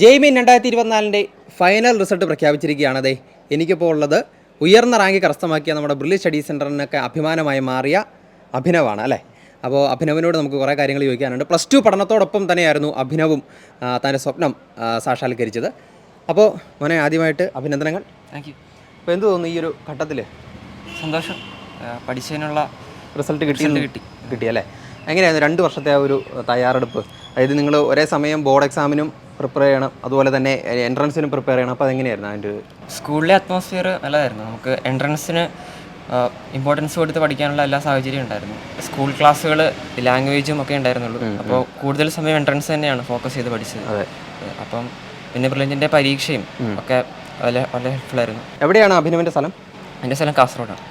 ജെയ്മീൻ 2024 final result പ്രഖ്യാപിച്ചിരിക്കുകയാണ്. അതെ, എനിക്കിപ്പോൾ ഉള്ളത് ഉയർന്ന റാങ്ക് കരസ്ഥമാക്കിയ നമ്മുടെ ബ്രില്യൻ സ്റ്റഡി സെൻറ്ററിനൊക്കെ അഭിമാനമായി മാറിയ അഭിനവാണ് അല്ലേ. അപ്പോൾ അഭിനവിനോട് നമുക്ക് കുറേ കാര്യങ്ങൾ ചോദിക്കാനുണ്ട്. +2 പഠനത്തോടൊപ്പം തന്നെയായിരുന്നു അഭിനവും തൻ്റെ സ്വപ്നം സാക്ഷാത്കരിച്ചത്. അപ്പോൾ മോനെ, ആദ്യമായിട്ട് അഭിനന്ദനങ്ങൾ. Thank you. അപ്പോൾ എന്ത് തോന്നുന്നു ഈ ഒരു ഘട്ടത്തിൽ? സന്തോഷം. പഠിച്ചതിനുള്ള റിസൾട്ട് കിട്ടിയല്ലേ. എങ്ങനെയായിരുന്നു 2 വർഷത്തെ ആ ഒരു തയ്യാറെടുപ്പ്? അതായത് നിങ്ങൾ ഒരേ സമയം ബോർഡ് എക്സാമിനും പ്രിപ്പയർ ചെയ്യണം, അതുപോലെ തന്നെ എൻട്രൻസിനും പ്രിപ്പയർ ചെയ്യണം. അപ്പോൾ അതെങ്ങനെയായിരുന്നു അതിൻ്റെ? സ്കൂളിലെ അറ്റ്മോസ്ഫിയർ നല്ലതായിരുന്നു. നമുക്ക് എൻട്രൻസിന് ഇമ്പോർട്ടൻസ് കൊടുത്ത് പഠിക്കാനുള്ള എല്ലാ സാഹചര്യവും ഉണ്ടായിരുന്നു. സ്കൂൾ ക്ലാസ്സുകൾ ലാംഗ്വേജും ഒക്കെ ഉണ്ടായിരുന്നുള്ളൂ. അപ്പോൾ കൂടുതൽ സമയം എൻട്രൻസ് തന്നെയാണ് ഫോക്കസ് ചെയ്ത് പഠിച്ചത്. അതെ. അപ്പം പിന്നെ ബ്രില്യൻറ്റിൻ്റെ പരീക്ഷയും ഒക്കെ വളരെ ഹെൽപ്ഫുള്ളായിരുന്നു. എവിടെയാണ് അഭിനവിൻ്റെ സ്ഥലം? എൻ്റെ സ്ഥലം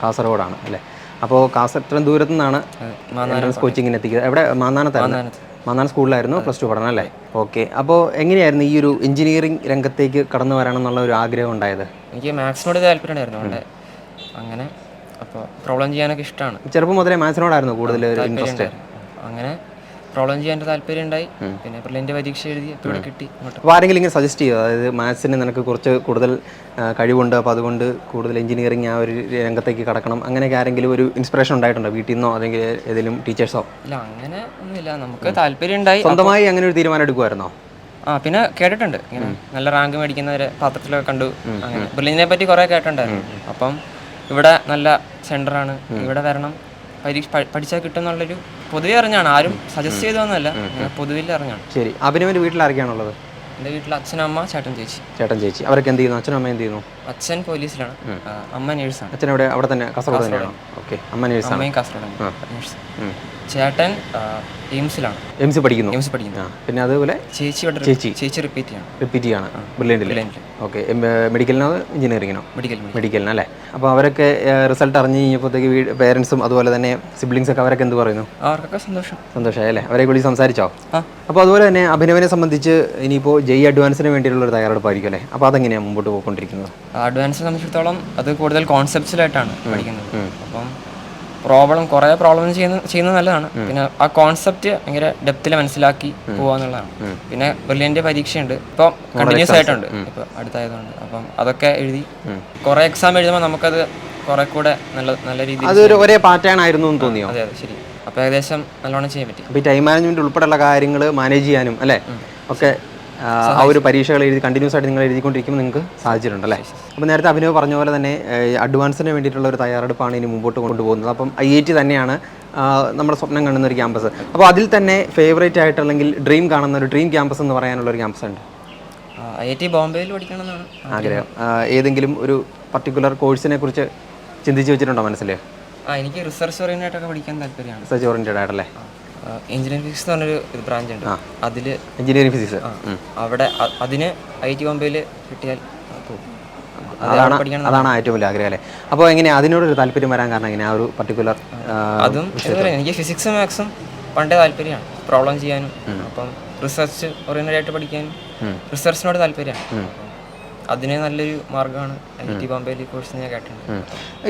കാസർഗോഡാണ് അല്ലേ. അപ്പോൾ കാസർഗോഡ് ദൂരത്തു നിന്നാണ് എൻട്രൻസ് കോച്ചിങ്ങിന് എത്തിക്കുന്നത്. എവിടെ? മാന്നാനം സ്കൂളിലായിരുന്നു +2 പഠനം അല്ലേ. ഓക്കെ. അപ്പോൾ എങ്ങനെയായിരുന്നു ഈ ഒരു എഞ്ചിനീയറിംഗ് രംഗത്തേക്ക് കടന്നു വരണം എന്നുള്ള ഒരു ആഗ്രഹം ഉണ്ടായത്? എനിക്ക് മാത്സിനോട് താല്പര്യം ഉണ്ടായിരുന്നു. അവിടെ അങ്ങനെ അപ്പോൾ പ്രോബ്ലം ചെയ്യാനൊക്കെ ഇഷ്ടമാണ്. ചെറുപ്പം മുതലേ മാത്സിനോടായിരുന്നു കൂടുതൽ ഇൻട്രസ്റ്റ്? അങ്ങനെ പ്രോബ്ലം ചെയ്യാൻ താല്പര്യം ഉണ്ടായി. പിന്നെ ബ്രില്യൻറ്റ് പരീക്ഷ എഴുതി ഇവിടെ കിട്ടി. അപ്പോൾ ആരെങ്കിലും ഇങ്ങനെ സജസ്റ്റ് ചെയ്യുമോ? അതായത് മാത്സിന് നിനക്ക് കുറച്ച് കൂടുതൽ കഴിവുണ്ട്, അപ്പോൾ അതുകൊണ്ട് കൂടുതൽ എഞ്ചിനീയറിംഗ് ആ ഒരു രംഗത്തേക്ക് കടക്കണം, അങ്ങനെയൊക്കെ ആരെങ്കിലും ഒരു ഇൻസ്പിറേഷൻ ഉണ്ടായിട്ടുണ്ടോ വീട്ടിൽ നിന്നോ അല്ലെങ്കിൽ ഏതെങ്കിലും ടീച്ചേഴ്സോ? ഇല്ല, അങ്ങനെ ഒന്നുമില്ല. നമുക്ക് താല്പര്യം ഉണ്ടായി. സ്വന്തമായി അങ്ങനെ ഒരു തീരുമാനം എടുക്കുമായിരുന്നോ? പിന്നെ കേട്ടിട്ടുണ്ട് ഇങ്ങനെ നല്ല റാങ്ക് മേടിക്കുന്നവരെ പത്രത്തിലൊക്കെ കണ്ടു. അങ്ങനെ ബ്രില്യൻറ്റിനെ പറ്റി കുറേ കേട്ടിട്ടുണ്ടായിരുന്നു. അപ്പം ഇവിടെ നല്ല സെൻ്ററാണ്, ഇവിടെ വരണം, പഠിച്ചാൽ കിട്ടും എന്നുള്ളൊരു പൊതുവെ അറിഞ്ഞാണ്. ആരും സജസ്റ്റ് ചെയ്തതൊന്നുമല്ല, പൊതുവിൽ അറിഞ്ഞാണ്. ശരി. അഭിനവിൻ്റെ വീട്ടിൽ ആരൊക്കെയാണുള്ളത്? എൻ്റെ വീട്ടിൽ അച്ഛനമ്മ, ചേട്ടൻ ചേച്ചി. അവരൊക്കെ എന്ത് ചെയ്യുന്നു? അച്ഛനും അമ്മ എന്ത് ചെയ്യുന്നു? അച്ഛൻ പോലീസിലാണ്, അമ്മ നേഴ്സാണ്. അച്ഛൻ അവിടെ തന്നെ കാസർഗോഡ് തന്നെയാണോ? ഓക്കെ. അമ്മ നേഴ്സാണ്. അമ്മയും കാസർഗോഡാണ് നേഴ്സ്. ചേട്ടൻ എയിംസിലാണ്. എയിംസ് പഠിക്കുന്നു. പിന്നെ അതുപോലെ ചേച്ചി റിപ്പീറ്റ് ചെയ്യാണ് ബ്രില്യൻറ്റിൽ. ഓക്കെ. മെഡിക്കലിനോ എഞ്ചിനീയറിങ്ങിനോ? മെഡിക്കലിനല്ലേ. അപ്പോൾ അവരൊക്കെ റിസൾട്ട് അറിഞ്ഞ് കഴിഞ്ഞപ്പോഴത്തേക്ക് പേരൻസും അതുപോലെ തന്നെ സിബ്ലിങ്സൊക്കെ അവരൊക്കെ എന്ത് പറയുന്നു? അവർക്കൊക്കെ സന്തോഷമായി അല്ലേ. അവരെ കൂടി സംസാരിച്ചോ? അപ്പോൾ അതുപോലെ തന്നെ അഭിനവിനെ സംബന്ധിച്ച് ഇനിയിപ്പോൾ JEE അഡ്വാൻസിന് വേണ്ടിയിട്ടുള്ള ഒരു തയ്യാറെടുപ്പായിരിക്കും അല്ലേ. അപ്പോൾ അതെങ്ങനെയാണ് മുമ്പോട്ട് പോയിക്കൊണ്ടിരിക്കുന്നത്? അഡ്വാൻസിനെ സംബന്ധിച്ചിടത്തോളം അത് കൂടുതൽ കോൺസെപ്റ്റ്സിലായിട്ടാണ് പഠിക്കുന്നത്. അപ്പം കുറേ പ്രോബ്ലം ചെയ്യുന്നത് നല്ലതാണ്. പിന്നെ ആ കോൺസെപ്റ്റ് ഭയങ്കര ഡെപ്തിൽ മനസ്സിലാക്കി പോവാന്നുള്ളതാണ്. പിന്നെ ബ്രില്യൻറ്റ് പരീക്ഷയുണ്ട്, ഇപ്പോൾ കണ്ടിന്യൂസ് ആയിട്ടുണ്ട്, ഇപ്പോൾ അടുത്തായതുകൊണ്ട്. അപ്പം അതൊക്കെ എഴുതി കുറേ എക്സാം എഴുതുമ്പോൾ നമുക്കത് കുറേ കൂടെ നല്ല രീതിയിൽ അതൊരു ഒരേ പാറ്റേൺ ആയിരുന്നു എന്ന് തോന്നിയോ? അതെ, ശരി. അപ്പോൾ ഏകദേശം നല്ലോണം ചെയ്യാൻ പറ്റി. അപ്പോൾ ഈ ടൈം മാനേജ്മെന്റ് ഉൾപ്പെടെയുള്ള കാര്യങ്ങൾ മാനേജ് ചെയ്യാനും അല്ലേ ഒക്കെ ആ ഒരു പരീക്ഷകൾ കണ്ടിന്യൂസ് ആയിട്ട് നിങ്ങൾ എഴുതിക്കൊണ്ടിരിക്കുമ്പോൾ നിങ്ങൾക്ക് സാധിച്ചിട്ടുണ്ടല്ലേ. അപ്പോൾ നേരത്തെ അഭിനവ് പറഞ്ഞ പോലെ തന്നെ അഡ്വാൻസിന് വേണ്ടിയിട്ടുള്ള ഒരു തയ്യാറെടുപ്പാണ് ഇനി മുമ്പോട്ട് കൊണ്ടുപോകുന്നത്. അപ്പം IIT തന്നെയാണ് നമ്മുടെ സ്വപ്നം കാണുന്ന ഒരു ക്യാമ്പസ്. അപ്പോൾ അതിൽ തന്നെ ഫേവറേറ്റ് ആയിട്ട് അല്ലെങ്കിൽ ഡ്രീം കാണുന്ന ഒരു ഡ്രീം ക്യാമ്പസ് എന്ന് പറയാനുള്ള ഒരു ക്യാമ്പസ് ഉണ്ട്? IIT ബോംബെയിൽ പഠിക്കണമെന്നാണ് ആഗ്രഹം. ഏതെങ്കിലും ഒരു പർട്ടിക്കുലർ കോഴ്സിനെ കുറിച്ച് ചിന്തിച്ച് വെച്ചിട്ടുണ്ടോ മനസ്സിൽ? എനിക്ക് റിസർച്ച് ഓറിയൻറ്റഡ് ആയിട്ടൊക്കെ പഠിക്കാൻ താല്പര്യമാണ്. റിസർച്ച് ഓറിയൻറ്റഡ് ആയിട്ടല്ലേ. എഞ്ചിനീയറിംഗ് ഫിസിക്സ് എന്ന് പറഞ്ഞൊരു ബ്രാഞ്ച് ഉണ്ട്. അതിൽ എഞ്ചിനീയറിംഗ് ഫിസിക്സ് അവിടെ അതിന് IIT ബോംബെയിൽ കിട്ടിയാൽ അതാണ് ഏറ്റവും വലിയ ആഗ്രഹം അല്ലേ. അപ്പോൾ എങ്ങനെയാണ് അതിനോടൊരു താല്പര്യം വരാൻ കാരണം എങ്ങനെയാണ് ആ ഒരു പർട്ടിക്കുലർ? അതും എനിക്ക് ഫിസിക്സും മാത്സും പണ്ടേ താല്പര്യമാണ്, പ്രോബ്ലം ചെയ്യാനും. അപ്പം റിസർച്ച് ഓറിയൻറ്റഡ് ആയിട്ട് പഠിക്കാനും റിസർച്ചിനോട് താല്പര്യമാണ്. അതിന് നല്ലൊരു മാർഗ്ഗമാണ് IIT ബോംബെയിൽ കോഴ്സ് ഞാൻ കേട്ടിട്ടുണ്ട്.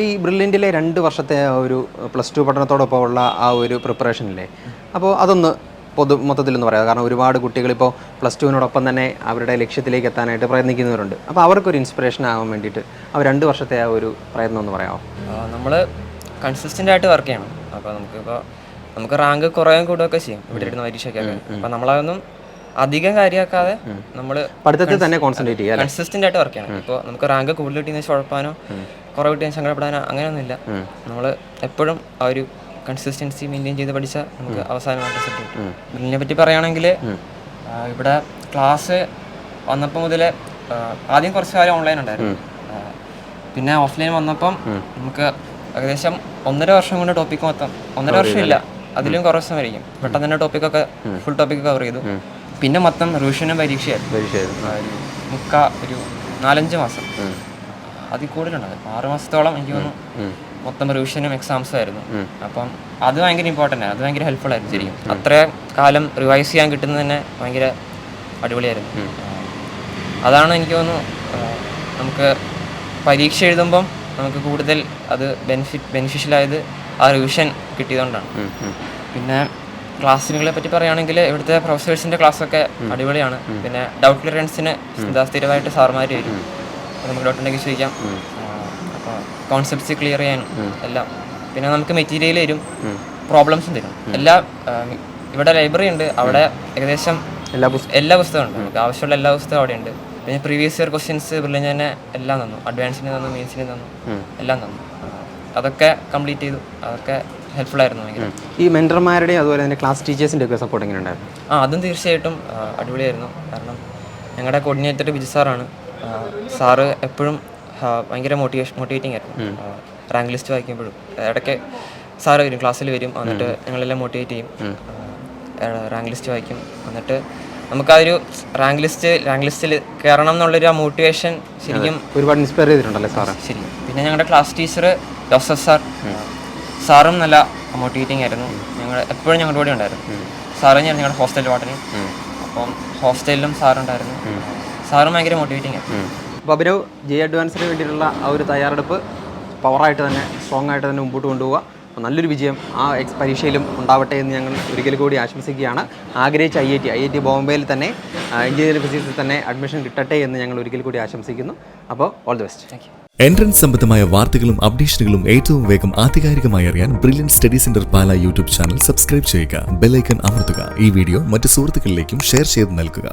ഈ ബ്രില്യൻറ്റിലെ 2 വർഷത്തെ ഒരു +2 പഠനത്തോടൊപ്പം ഉള്ള ആ ഒരു പ്രിപ്പറേഷനില്ലേ, അപ്പോൾ അതൊന്ന് മൊത്തത്തിലെന്ന് പറയാം. കാരണം ഒരുപാട് കുട്ടികൾ ഇപ്പോൾ +2വിനോടൊപ്പം തന്നെ അവരുടെ ലക്ഷ്യത്തിലേക്ക് എത്താനായിട്ട് പ്രയത്നിക്കുന്നവരുണ്ട്. അപ്പോൾ അവർക്കൊരു ഇൻസ്പിറേഷൻ ആവാൻ വേണ്ടിയിട്ട് ആ 2 വർഷത്തെ ആ ഒരു പ്രയത്നം ഒന്ന് പറയാമോ? നമ്മൾ കൺസിസ്റ്റൻ്റ് ആയിട്ട് വർക്ക് ചെയ്യണം. അപ്പോൾ നമുക്ക് റാങ്ക് കുറയാൻ കൂടുകയൊക്കെ ചെയ്യും ഇവിടെ ഇരുന്ന് പരീക്ഷയ്ക്കൊക്കെ. അപ്പോൾ നമ്മളതൊന്നും അധികം കാര്യമാക്കാതെ നമ്മൾ പഠിത്തത്തിൽ തന്നെ കോൺസെൻട്രേറ്റ് ചെയ്യുക, കൺസിസ്റ്റൻ്റ് ആയിട്ട് വർക്ക് ചെയ്യണം. ഇപ്പോൾ നമുക്ക് റാങ്ക് കൂടുതൽ കിട്ടിയെന്ന് കുഴപ്പമാനോ കുറവ് കിട്ടിയെന്ന് സങ്കടപ്പെടാനോ അങ്ങനെയൊന്നുമില്ല. നമ്മൾ എപ്പോഴും ആ ഒരു കൺസിസ്റ്റൻസി മെയിൻറ്റെയിൻ ചെയ്ത് പഠിച്ചാൽ നമുക്ക് അവസാനമായിട്ട് റിസൾട്ട് കിട്ടും. ഇതിനെ പറ്റി പറയുകയാണെങ്കിൽ ഇവിടെ ക്ലാസ് വന്നപ്പോൾ മുതൽ ആദ്യം കുറച്ച് കാലം ഓൺലൈൻ ഉണ്ടായിരുന്നു. പിന്നെ ഓഫ്ലൈൻ വന്നപ്പം നമുക്ക് ഏകദേശം 1.5 വർഷം കൊണ്ട് ടോപ്പിക്ക് മൊത്തം 1.5 വർഷം ഇല്ല, അതിലും കുറച്ച് സമയം ആയിരിക്കും. പെട്ടെന്ന് തന്നെ ടോപ്പിക്കൊക്കെ ഫുൾ ടോപ്പിക്ക് കവർ ചെയ്തു. പിന്നെ മൊത്തം റിവിഷനും പരീക്ഷയായിരുന്നു. ഒരു 4-5 മാസം അതിൽ കൂടുതലുണ്ടായിരുന്നു. 6 മാസത്തോളം എനിക്ക് തോന്നുന്നു മൊത്തം റിവിഷനും എക്സാംസും ആയിരുന്നു. അപ്പം അത് ഭയങ്കര ഇമ്പോർട്ടൻ്റ് ആണ്, അത് ഭയങ്കര ഹെൽപ്ഫുൾ ആയിരുന്നു ശരിക്കും. അത്ര കാലം റിവൈസ് ചെയ്യാൻ കിട്ടുന്നത് തന്നെ ഭയങ്കര അടിപൊളിയായിരുന്നു. അതാണ് എനിക്ക് തോന്നുന്നു നമുക്ക് പരീക്ഷ എഴുതുമ്പം നമുക്ക് കൂടുതൽ അത് ബെനിഫിഷ്യലായത് ആ റിവിഷൻ കിട്ടിയതുകൊണ്ടാണ്. പിന്നെ ക്ലാസ്സിനുകളെ പറ്റി പറയുകയാണെങ്കിൽ ഇവിടുത്തെ പ്രൊഫസേഴ്സിൻ്റെ ക്ലാസ്സൊക്കെ അടിപൊളിയാണ്. പിന്നെ ഡൗട്ട് ക്ലിയറൻസിന് സ്ഥിരമായിട്ട് സാറുമാർ വരും, അപ്പോൾ നമുക്ക് ഡൗട്ട് ഉണ്ടെങ്കിൽ ചോദിക്കാം. അപ്പോൾ കോൺസെപ്റ്റ്സ് ക്ലിയർ ചെയ്യാനും എല്ലാം. പിന്നെ നമുക്ക് മെറ്റീരിയൽ തരും, പ്രോബ്ലംസും തരും. ഇവിടെ ലൈബ്രറി ഉണ്ട്, അവിടെ ഏകദേശം എല്ലാ പുസ്തകവും ഉണ്ട്. നമുക്ക് ആവശ്യമുള്ള എല്ലാ പുസ്തകവും അവിടെ ഉണ്ട്. പിന്നെ പ്രീവിയസ് ഇയർ ക്വസ്റ്റ്യൻസ് ബ്രില്യൻ്റ് തന്നെ എല്ലാം തന്നു, അഡ്വാൻസിന് തന്നു, മെയിൻസിന് തന്നു, എല്ലാം തന്നു. അതൊക്കെ കംപ്ലീറ്റ് ചെയ്തു. അതൊക്കെ ഹെൽപ്ഫുൾ ആയിരുന്നു ഭയങ്കര. ഈ മെൻറ്റർമാരുടെയും അതുപോലെ തന്നെ ക്ലാസ് ടീച്ചേഴ്സിൻ്റെ ഒക്കെ സപ്പോർട്ട് എങ്ങനെ ഉണ്ടായിരുന്നു? അതും തീർച്ചയായിട്ടും അടിപൊളിയായിരുന്നു. കാരണം ഞങ്ങളുടെ കോർഡിനേറ്റർ ബിജു സാറാണ്. സാറ് എപ്പോഴും ഭയങ്കര മോട്ടിവേറ്റിംഗ് ആയിരുന്നു. റാങ്ക് ലിസ്റ്റ് വായിക്കുമ്പോഴും ഇടയ്ക്ക് സാറ് വരും, ക്ലാസ്സിൽ വരും, എന്നിട്ട് ഞങ്ങളെല്ലാം മോട്ടിവേറ്റ് ചെയ്യും. റാങ്ക് ലിസ്റ്റ് വായിക്കും, എന്നിട്ട് നമുക്ക് ആ ഒരു റാങ്ക് ലിസ്റ്റിൽ കയറണം എന്നുള്ളൊരു ആ മോട്ടിവേഷൻ ശരിക്കും ഒരുപാട് ഇൻസ്പയർ ചെയ്തിട്ടുണ്ടല്ലേ സാറ്? ശരി. പിന്നെ ഞങ്ങളുടെ ക്ലാസ് ടീച്ചർ ജോസഫ് സാറും നല്ല മോട്ടിവേറ്റിംഗ് ആയിരുന്നു. എപ്പോഴും ഞങ്ങളുടെ കൂടെ ഉണ്ടായിരുന്നു. സാറ് ഞാൻ ഞങ്ങളുടെ ഹോസ്റ്റൽ വാർഡനും, അപ്പം ഹോസ്റ്റലിലും സാറുണ്ടായിരുന്നു. സാറും ഭയങ്കര മോട്ടിവേറ്റിംഗ് ആയിരുന്നു. അപ്പോൾ അഭിനവ് ജെ അഡ്വാൻസിന് വേണ്ടിയിട്ടുള്ള ആ ഒരു തയ്യാറെടുപ്പ് പവറായിട്ട് തന്നെ സ്ട്രോങ് ആയിട്ട് തന്നെ മുമ്പോട്ട് കൊണ്ടുപോകുക. അപ്പോൾ നല്ലൊരു വിജയം ആ പരീക്ഷയിലും ഉണ്ടാവട്ടെ എന്ന് ഞങ്ങൾ ഒരിക്കൽ കൂടി ആശംസിക്കുകയാണ്. ആഗ്രഹിച്ച IIT ബോംബെയിൽ തന്നെ എഞ്ചിനീയറിംഗ് ഫിസിക്സിൽ തന്നെ അഡ്മിഷൻ കിട്ടട്ടെ എന്ന് ഞങ്ങൾ ഒരിക്കൽ കൂടി ആശംസിക്കുന്നു. അപ്പോൾ all the best. Thank you. Entrance സംബന്ധമായ വാർത്തകളും അപ്ഡേഷനുകളും ഏറ്റവും വേഗം ആധികാരികമായി അറിയാൻ ബ്രില്യൻറ്റ് സ്റ്റഡി സെന്റർ പാല യൂട്യൂബ് ചാനൽ സബ്സ്ക്രൈബ് ചെയ്യുക, ബെൽ ഐക്കൺ അമർത്തുക. ഈ വീഡിയോ മറ്റ് സുഹൃത്തുക്കളിലേക്കും ഷെയർ ചെയ്ത് നൽകുക.